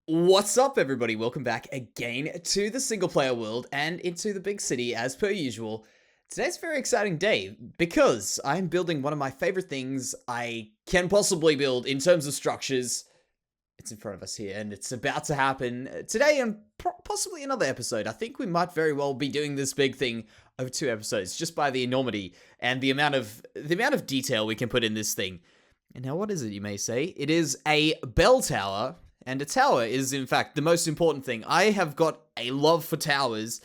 What's up, everybody? Welcome back again to the single player world and into the big city as per usual. Today's a very exciting day because I'm building one of my favorite things I can possibly build in terms of structures. It's in front of us here and it's about to happen today and possibly another episode. I think we might very well be doing this big thing over 2 episodes just by the enormity and the amount of detail we can put in this thing. And now what is it, you may say? It is a bell tower. And a tower is, in fact, the most important thing. I have got a love for towers,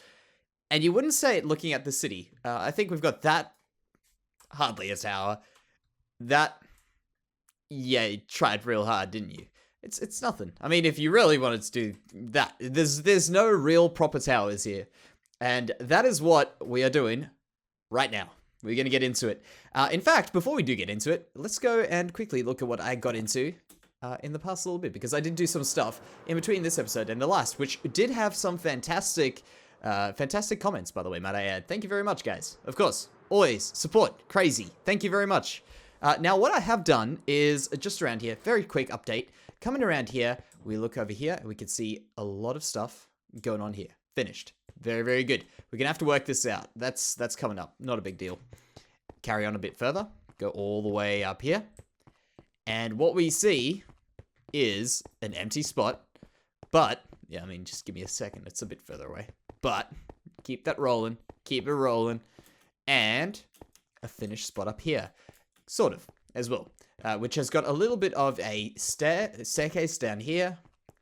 and you wouldn't say it looking at the city. I think we've got that. Hardly a tower. That. Yeah, you tried real hard, didn't you? It's nothing. I mean, if you really wanted to do that, there's no real proper towers here. And that is what we are doing right now. We're going to get into it. In fact, before we do get into it, let's go and quickly look at what I got into in the past little bit, because I did do some stuff in between this episode and the last, which did have some fantastic comments, by the way, might I add. Thank you very much, guys. Of course, always support, crazy. Thank you very much. Now, what I have done is just around here, very quick update. Coming around here, we look over here, and we can see a lot of stuff going on here. Finished. Very, very good. We're gonna have to work this out. That's coming up. Not a big deal. Carry on a bit further. Go all the way up here. And what we see is an empty spot, but, yeah, I mean, just give me a second, it's a bit further away, but, keep that rolling, keep it rolling, and a finished spot up here, sort of, as well, which has got a little bit of a staircase down here,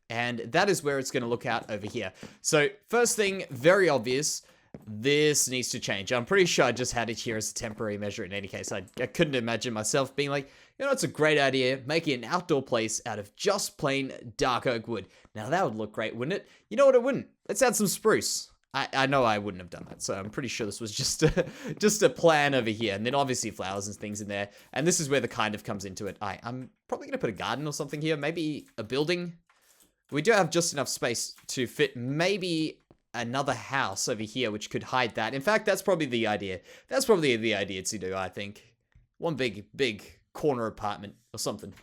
and that is where it's going to look out over here. So, first thing, very obvious, this needs to change. I'm pretty sure I just had it here as a temporary measure in any case. I couldn't imagine myself being like, you know, it's a great idea, making an outdoor place out of just plain dark oak wood. Now that would look great, wouldn't it? You know what, it wouldn't. Let's add some spruce. I know I wouldn't have done that, so I'm pretty sure this was just a plan over here. And then obviously flowers and things in there. And this is where the kind of comes into it. I'm probably going to put a garden or something here, maybe a building. We do have just enough space to fit maybe another house over here, which could hide that. In fact, that's probably the idea. That's probably the idea to do, I think. One big corner apartment or something.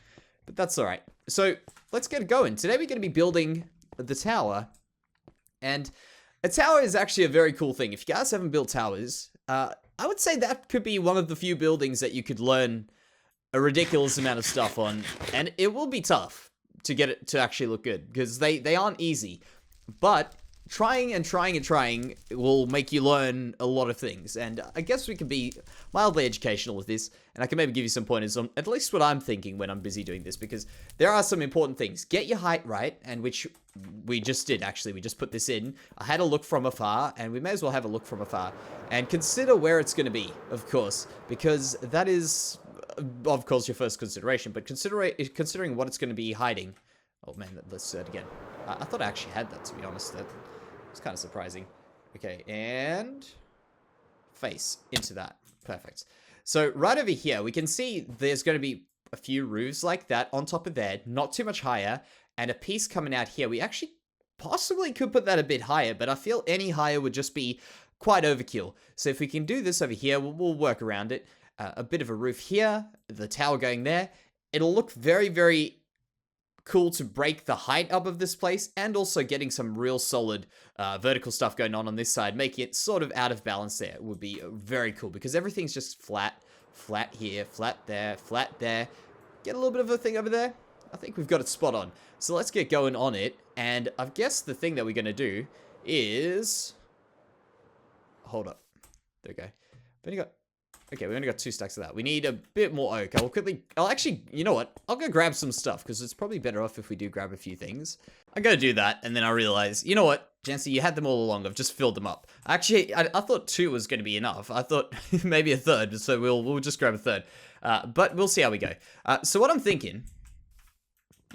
But that's alright. So, let's get going. Today we're going to be building the tower. And a tower is actually a very cool thing. If you guys haven't built towers, I would say that could be one of the few buildings that you could learn a ridiculous amount of stuff on. And it will be tough to get it to actually look good, because they aren't easy. But trying and trying and trying will make you learn a lot of things, and I guess we can be mildly educational with this, and I can maybe give you some pointers on at least what I'm thinking when I'm busy doing this, because there are some important things. Get your height right, and which we just did, actually. We just put this in. I had a look from afar, and we may as well have a look from afar, and consider where it's going to be, of course, because that is, of course, your first consideration, but considering what it's going to be hiding. Oh man, let's do it again. I thought I actually had that, to be honest. It's kind of surprising. Okay, and face into that. Perfect. So right over here, we can see there's going to be a few roofs like that on top of there, not too much higher, and a piece coming out here. We actually possibly could put that a bit higher, but I feel any higher would just be quite overkill. So if we can do this over here, we'll work around it. A bit of a roof here, the tower going there. It'll look very, very cool to break the height up of this place, and also getting some real solid vertical stuff going on this side, making it sort of out of balance there would be very cool, because everything's just flat here, flat there, get a little bit of a thing over there. I think we've got it spot on, so let's get going on it. And I guess the thing that we're going to do is, hold up, there we go. Okay, we only got 2 stacks of that. We need a bit more oak. I'll actually, you know what? I'll go grab some stuff, because it's probably better off if we do grab a few things. I'm gonna do that, and then I realize, you know what, Jansey, you had them all along. I've just filled them up. Actually, I thought 2 was gonna be enough. I thought maybe a third, so we'll just grab a third. But we'll see how we go. So what I'm thinking,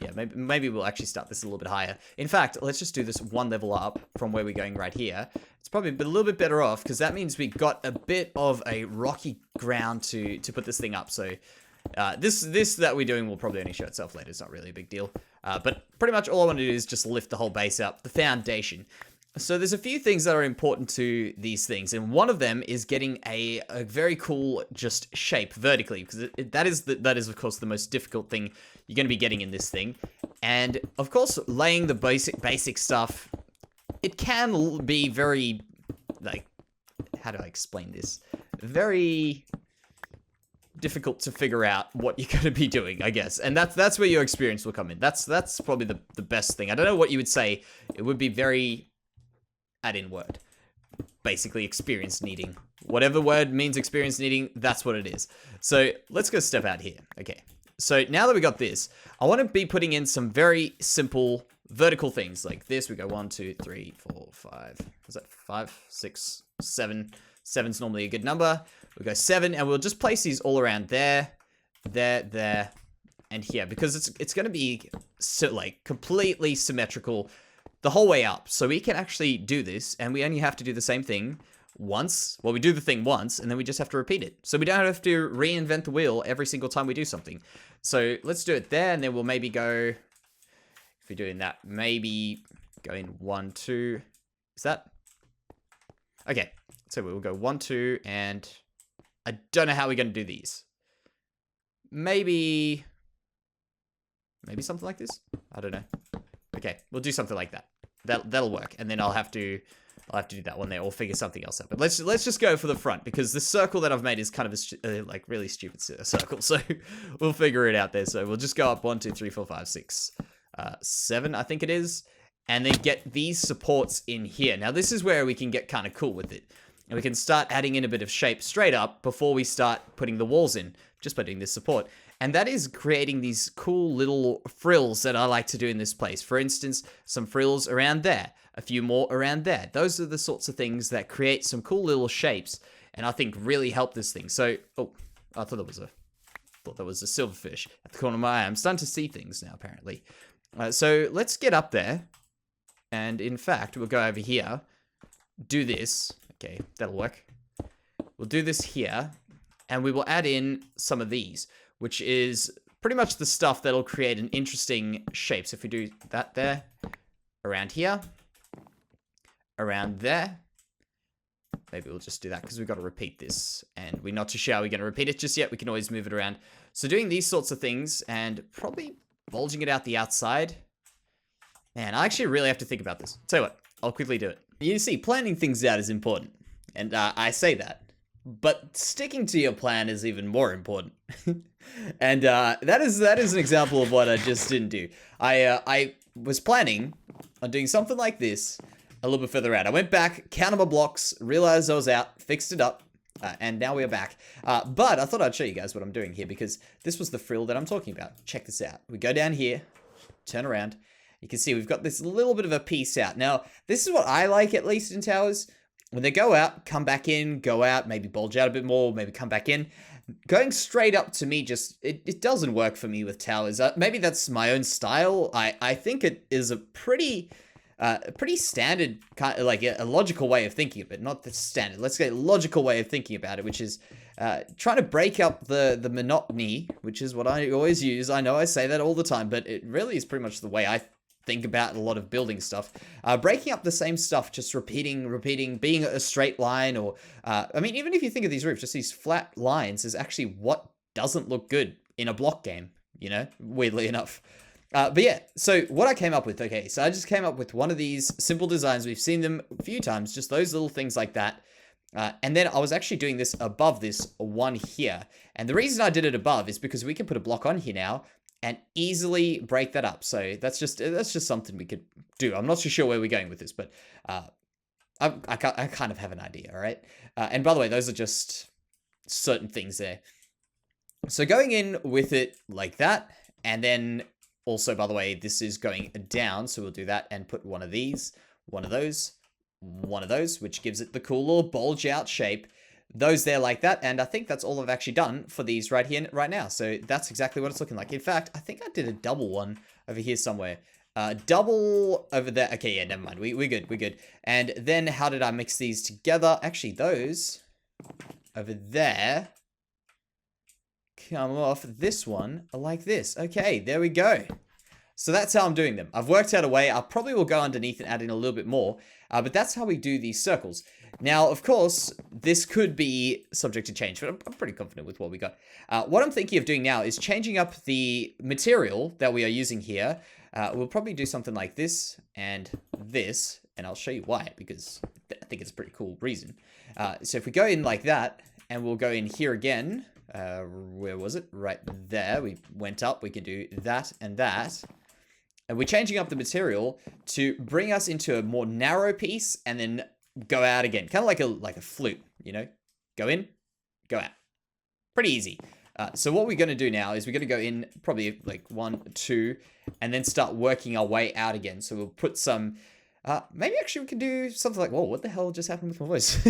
yeah, maybe we'll actually start this a little bit higher. In fact, let's just do this 1 level up from where we're going right here. It's probably a little bit better off, because that means we got a bit of a rocky ground to put this thing up. So this that we're doing will probably only show itself later. It's not really a big deal. But pretty much all I want to do is just lift the whole base up, the foundation. So there's a few things that are important to these things, and one of them is getting a very cool just shape vertically, because that is of course the most difficult thing you're going to be getting in this thing. And of course, laying the basic stuff, it can be very, like, how do I explain this? Very difficult to figure out what you're going to be doing, I guess. And that's where your experience will come in. That's probably the best thing. I don't know what you would say. It would be very add in word. Basically, experience needing. Whatever word means experience needing, that's what it is. So let's go step out here. Okay. So now that we got this, I want to be putting in some very simple vertical things like this. We go 1, 2, 3, 4, 5. Was that 5, 6, 7? 7's normally a good number. We go 7, and we'll just place these all around there, there, and here, because it's going to be like completely symmetrical the whole way up. So we can actually do this, and we only have to do the same thing once. Well, we do the thing once, and then we just have to repeat it. So we don't have to reinvent the wheel every single time we do something. So let's do it there, and then we'll maybe go, if we're doing that, maybe go in 1, 2. Is that? Okay. So we'll go 1, 2, and I don't know how we're going to do these. Maybe something like this? I don't know. Okay, we'll do something like that. That'll work, and then I'll have to do that one there, or figure something else out. But let's just go for the front, because the circle that I've made is kind of a like really stupid circle. So we'll figure it out there. So we'll just go up 1, 2, 3, 4, 5, 6, 7, I think it is, and then get these supports in here. Now this is where we can get kind of cool with it, and we can start adding in a bit of shape straight up before we start putting the walls in, just by doing this support. And that is creating these cool little frills that I like to do in this place. For instance, some frills around there, a few more around there. Those are the sorts of things that create some cool little shapes, and I think really help this thing. So, oh, I thought that was a silverfish at the corner of my eye. I'm starting to see things now, apparently. So let's get up there, and in fact, we'll go over here, do this. Okay, that'll work. We'll do this here, and we will add in some of these, which is pretty much the stuff that'll create an interesting shape. So if we do that there, around here, around there, maybe we'll just do that because we've got to repeat this, and we're not too sure how we're going to repeat it just yet. We can always move it around. So doing these sorts of things and probably bulging it out the outside. Man, I actually really have to think about this. Tell you what, I'll quickly do it. You see, planning things out is important, and I say that. But sticking to your plan is even more important. And that is an example of what I just didn't do. I was planning on doing something like this a little bit further out. I went back, counted my blocks, realized I was out, fixed it up, and now we're back. But I thought I'd show you guys what I'm doing here, because this was the frill that I'm talking about. Check this out. We go down here, turn around. You can see we've got this little bit of a piece out. Now, this is what I like, at least in towers. When they go out, come back in, go out, maybe bulge out a bit more, maybe come back in. Going straight up to me just, it doesn't work for me with towers. Maybe that's my own style. I think it is a pretty standard, kind of like a logical way of thinking of it. Not the standard, let's say logical way of thinking about it, which is trying to break up the monotony, which is what I always use. I know I say that all the time, but it really is pretty much the way I think about a lot of building stuff. Breaking up the same stuff, just repeating, being a straight line, or I mean, even if you think of these roofs, just these flat lines is actually what doesn't look good in a block game, you know, weirdly enough. But yeah, so what I came up with, okay, so I just came up with one of these simple designs. We've seen them a few times, just those little things like that. And then I was actually doing this above this one here. And the reason I did it above is because we can put a block on here now and easily break that up. So that's just something we could do. I'm not too sure where we're going with this, but I kind of have an idea, all right? And by the way, those are just certain things there. So going in with it like that, and then also, by the way, this is going down, so we'll do that and put one of these, one of those, which gives it the cool little bulge out shape. Those there like that, and I think that's all I've actually done for these right here, right now. So that's exactly what it's looking like. In fact, I think I did a double one over here somewhere. Double over there. Okay, yeah, never mind. We're good. And then how did I mix these together? Actually, those over there come off this one like this. Okay, there we go. So that's how I'm doing them. I've worked out a way. I probably will go underneath and add in a little bit more. But that's how we do these circles. Now, of course, this could be subject to change, but I'm pretty confident with what we got. What I'm thinking of doing now is changing up the material that we are using here. We'll probably do something like this, and I'll show you why, because I think it's a pretty cool reason. So if we go in like that, and we'll go in here again, where was it? Right there. We went up. We can do that and that. And we're changing up the material to bring us into a more narrow piece and then go out again. Kind of like a flute, you know? Go in, go out. Pretty easy. So what we're going to do now is we're going to go in probably like 1, 2, and then start working our way out again. So we'll put some... maybe actually we can do something like... Whoa, what the hell just happened with my voice?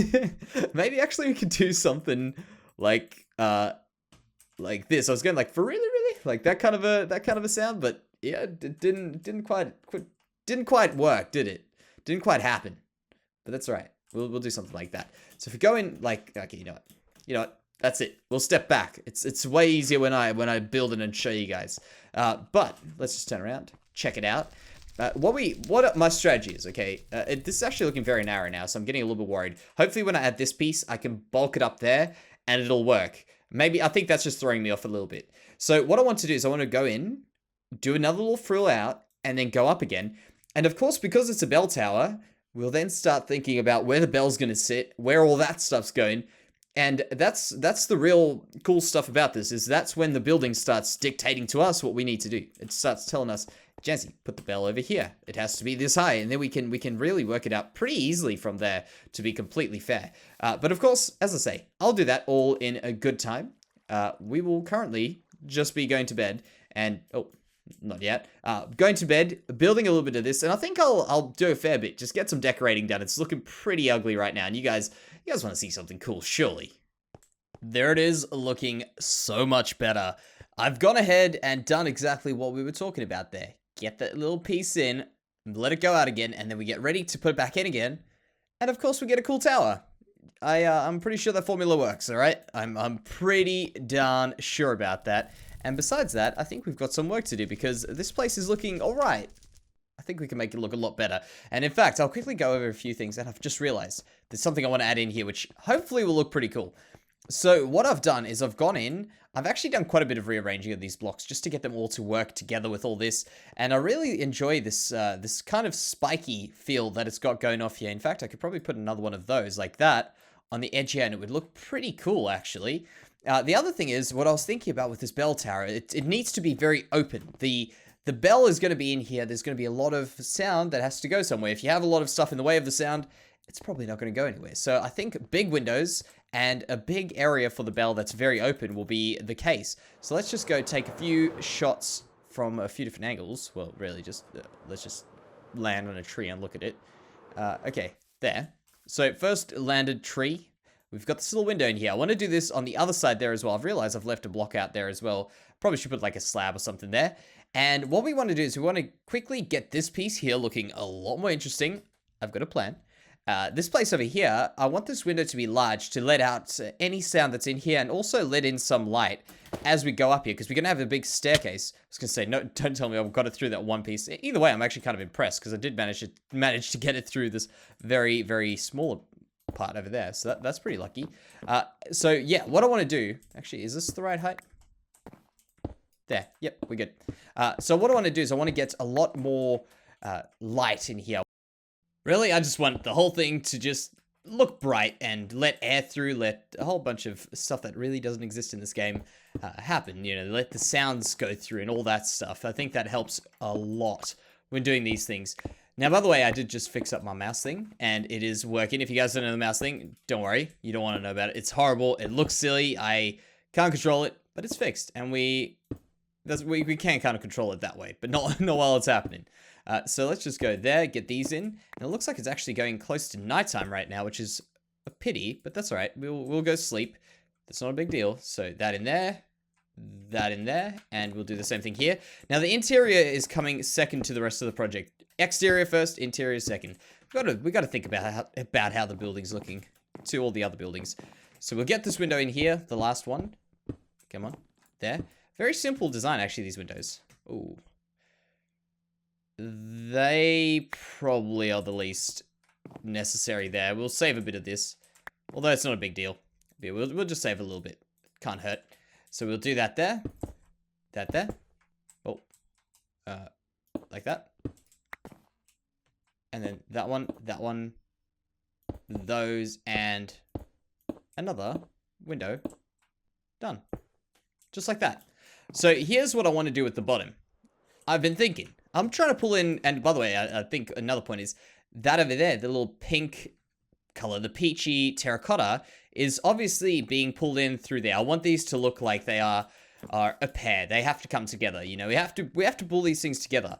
Maybe actually we could do something like this. I was going like, for really? Like that kind of a sound, but yeah, it didn't quite work, did it? Didn't quite happen. But that's all right. We'll do something like that. So if we go in like, okay, you know what? That's it. We'll step back. It's way easier when I build it and show you guys. But let's just turn around, check it out. What my strategy is, okay? This is actually looking very narrow now, so I'm getting a little bit worried. Hopefully when I add this piece, I can bulk it up there and it'll work. Maybe, I think that's just throwing me off a little bit. So what I want to do is I want to go in, do another little frill out, and then go up again. And of course, because it's a bell tower, we'll then start thinking about where the bell's going to sit, where all that stuff's going. And that's the real cool stuff about this, is that's when the building starts dictating to us what we need to do. It starts telling us, Jansey, put the bell over here. It has to be this high, and then we can really work it out pretty easily from there, to be completely fair. But of course, as I say, I'll do that all in a good time. We will currently just be going to bed, and not yet. Going to bed, building a little bit of this, and I think I'll do a fair bit. Just get some decorating done. It's looking pretty ugly right now, and you guys want to see something cool, surely. There it is, looking so much better. I've gone ahead and done exactly what we were talking about there. Get that little piece in, let it go out again, and then we get ready to put it back in again. And of course, we get a cool tower. I'm pretty sure that formula works, all right? I'm pretty darn sure about that. And besides that, I think we've got some work to do, because this place is looking all right. I think we can make it look a lot better. And in fact, I'll quickly go over a few things that I've just realized. There's something I want to add in here, which hopefully will look pretty cool. So what I've done is I've gone in, I've actually done quite a bit of rearranging of these blocks just to get them all to work together with all this. And I really enjoy this this kind of spiky feel that it's got going off here. In fact, I could probably put another one of those like that on the edge here, and it would look pretty cool, actually. The other thing is, what I was thinking about with this bell tower, it needs to be very open. The bell is going to be in here. There's going to be a lot of sound that has to go somewhere. If you have a lot of stuff in the way of the sound, it's probably not going to go anywhere. So I think big windows and a big area for the bell that's very open will be the case. So let's just go take a few shots from a few different angles. Well, really, just let's just land on a tree and look at it. Okay, there. So first landed tree. We've got this little window in here. I want to do this on the other side there as well. I've realized I've left a block out there as well. Probably should put like a slab or something there. And what we want to do is we want to quickly get this piece here looking a lot more interesting. I've got a plan. This place over here, I want this window to be large to let out any sound that's in here, and also let in some light as we go up here, because we're going to have a big staircase. I was going to say, no, don't tell me I've got it through that one piece. Either way, I'm actually kind of impressed, because I did manage to get it through this very, very small part over there. So that's pretty lucky. So yeah, what I want to do, actually, is this the right height? There, yep, we're good. So what I want to do is I want to get a lot more light in here. Really, I just want the whole thing to just look bright and let air through, let a whole bunch of stuff that really doesn't exist in this game happen. You know, let the sounds go through and all that stuff. I think that helps a lot when doing these things. Now, by the way, I did just fix up my mouse thing, and it is working. If you guys don't know the mouse thing, don't worry. You don't want to know about it. It's horrible. It looks silly. I can't control it, but it's fixed. And we can kind of control it that way, but not while it's happening. So let's just go there, get these in. And it looks like it's actually going close to nighttime right now, which is a pity, but that's all right. We'll go sleep. That's not a big deal. So that in there, and we'll do the same thing here. Now the interior is coming second to the rest of the project. Exterior first, interior second. We got to think about how the building's looking to all the other buildings. So we'll get this window in here, the last one. Come on, there. Very simple design, actually, these windows. Ooh. They probably are the least necessary there. We'll save a bit of this. Although it's not a big deal. We'll just save a little bit. Can't hurt. So we'll do that there. That there. Oh. Like that. And then that one. Those, and another window. Done. Just like that. So here's what I want to do with the bottom. I've been thinking. I'm trying to pull in, and by the way, I think another point is that over there, the little pink color, the peachy terracotta, is obviously being pulled in through there. I want these to look like they are a pair. They have to come together. You know, we have to pull these things together.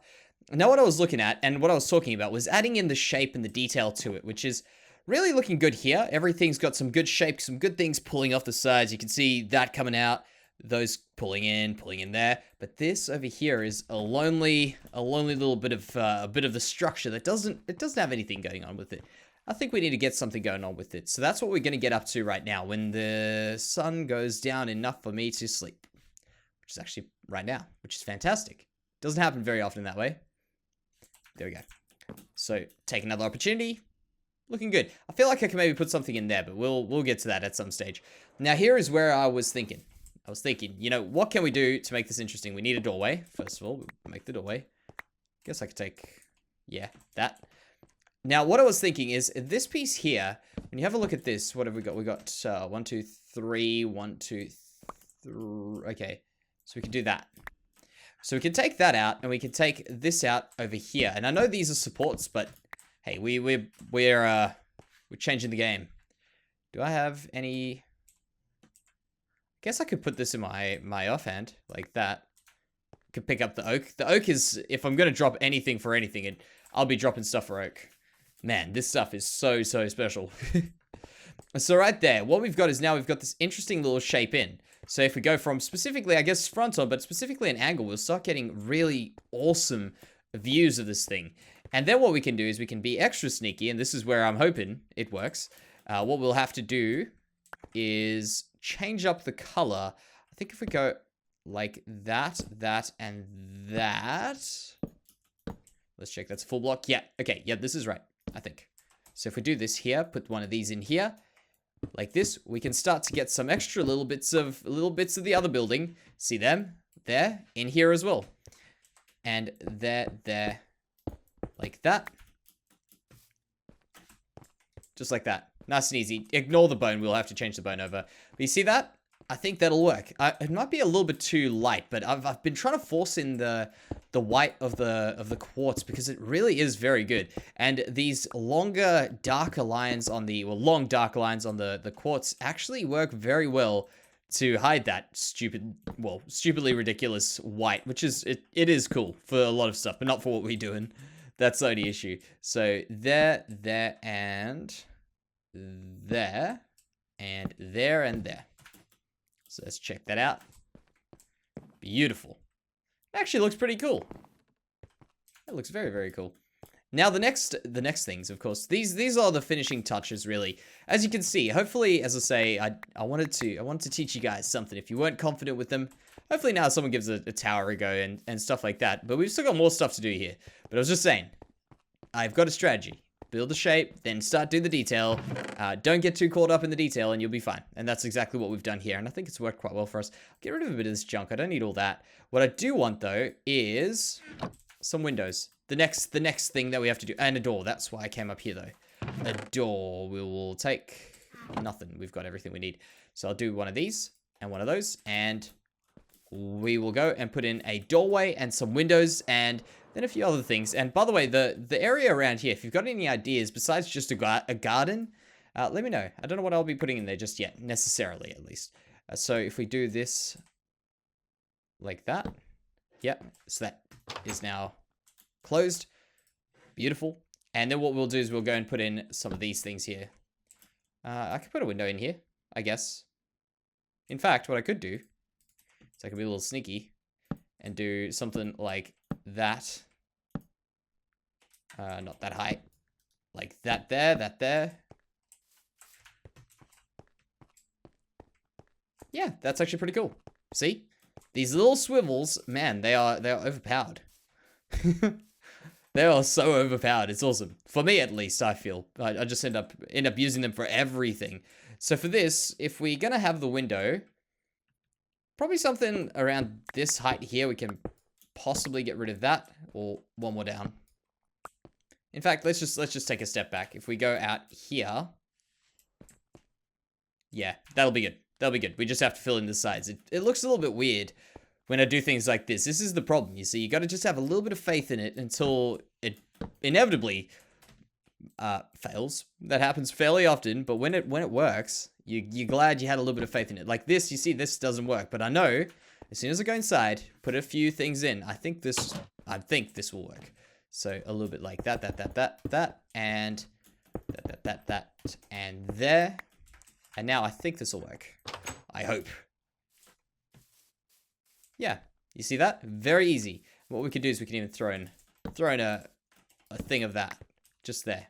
Now, what I was looking at and what I was talking about was adding in the shape and the detail to it, which is really looking good here. Everything's got some good shape, some good things pulling off the sides. You can see that coming out, those pulling in there. But this over here is a lonely little bit of the structure that doesn't have anything going on with it. I think we need to get something going on with it. So that's what we're going to get up to right now when the sun goes down enough for me to sleep, which is actually right now, which is fantastic. Doesn't happen very often that way. There we go. So take another opportunity. Looking good. I feel like I can maybe put something in there, but we'll get to that at some stage. Now here is where I was thinking. You know, what can we do to make this interesting? We need a doorway. First of all, we'll make the doorway. Guess I could take, yeah, that. Now, what I was thinking is this piece here, when you have a look at this, what have we got? We got 1, 2, 3, 1, 2, 3. Okay, so we can do that. So we can take that out, and we can take this out over here. And I know these are supports, but hey, we're changing the game. Do I have any? I guess I could put this in my offhand like that. Could pick up the oak. The oak is, if I'm gonna drop anything for anything, I'll be dropping stuff for oak. Man, this stuff is so special. So right there, what we've got is now we've got this interesting little shape in. So if we go from specifically, I guess frontal, but specifically an angle, we'll start getting really awesome views of this thing. And then what we can do is we can be extra sneaky, and this is where I'm hoping it works. What we'll have to do is change up the color. I think if we go like that, and that. Let's check that's a full block. Yeah, okay, yeah, this is right, I think. So if we do this here, put one of these in here, like this, we can start to get some extra little bits of the other building. See them? There, in here as well. And there, like that. Just like that. Nice and easy. Ignore the bone. We'll have to change the bone over. But you see that? I think that'll work. It might be a little bit too light, but I've been trying to force in the white of the quartz because it really is very good. And these longer, darker lines on the, well, long dark lines on the quartz actually work very well to hide that stupidly ridiculous white, which is, it is cool for a lot of stuff, but not for what we're doing. That's the only issue. So there, and there, and there, and there. So let's check that out. Beautiful. It actually looks pretty cool. It looks very cool. Now the next things, of course, these are the finishing touches, really. As you can see, hopefully, as I say, I wanted to teach you guys something. If you weren't confident with them, hopefully now someone gives a tower a go and stuff like that. But we've still got more stuff to do here. But I was just saying, I've got a strategy. Build a shape, then start doing the detail. Don't get too caught up in the detail and you'll be fine. And that's exactly what we've done here. And I think it's worked quite well for us. Get rid of a bit of this junk. I don't need all that. What I do want, though, is some windows. The next thing that we have to do. And a door. That's why I came up here, though. A door. We will take nothing. We've got everything we need. So I'll do one of these and one of those. And we will go and put in a doorway and some windows and then a few other things. And by the way, the area around here, if you've got any ideas besides just a garden, let me know. I don't know what I'll be putting in there just yet, necessarily at least. So if we do this like that, yep. So that is now closed. Beautiful. And then what we'll do is we'll go and put in some of these things here. I could put a window in here, I guess. In fact, what I could do is I could be a little sneaky and do something like that. Not that high. Like that there, that there. Yeah, that's actually pretty cool. See? These little swivels, man, they are overpowered. They are so overpowered. It's awesome. For me, at least, I feel. I just end up using them for everything. So for this, if we're going to have the window, probably something around this height here, we can possibly get rid of that, or one more down. In fact, let's just take a step back. If we go out here, yeah, that'll be good. That'll be good. We just have to fill in the sides. It looks a little bit weird when I do things like this. This is the problem, you see. You got to just have a little bit of faith in it until it inevitably fails. That happens fairly often, but when it works, you're glad you had a little bit of faith in it. Like this, you see, this doesn't work, but I know as soon as I go inside, put a few things in, I think this will work. So a little bit like that, and that, and there. And now I think this will work. I hope. Yeah, you see that? Very easy. What we could do is we can even throw in a thing of that just there.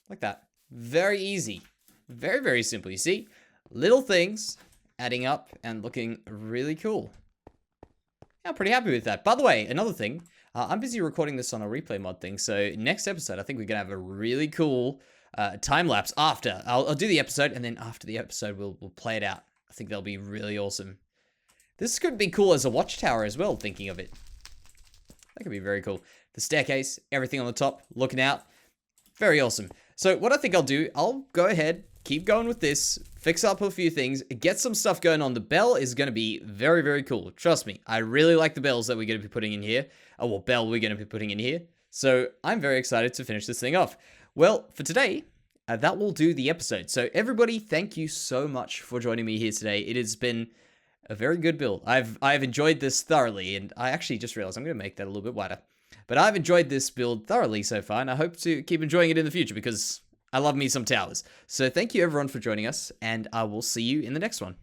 Like that. Very easy. Very, very simple. You see? Little things adding up and looking really cool. Yeah, I'm pretty happy with that. By the way, another thing. I'm busy recording this on a replay mod thing. So next episode, I think we're going to have a really cool time lapse after. I'll do the episode, and then after the episode, we'll play it out. I think that'll be really awesome. This could be cool as a watchtower as well, thinking of it. That could be very cool. The staircase, everything on the top, looking out. Very awesome. So what I think I'll do, I'll go ahead, keep going with this, fix up a few things, get some stuff going on. The bell is going to be very, very cool. Trust me, I really like the bells that we're going to be putting in here. Oh, well, bell we're going to be putting in here. So I'm very excited to finish this thing off. Well, for today, that will do the episode. So everybody, thank you so much for joining me here today. It has been a very good build. I've enjoyed this thoroughly, and I actually just realized I'm going to make that a little bit wider. But I've enjoyed this build thoroughly so far, and I hope to keep enjoying it in the future because I love me some towers. So thank you everyone for joining us, and I will see you in the next one.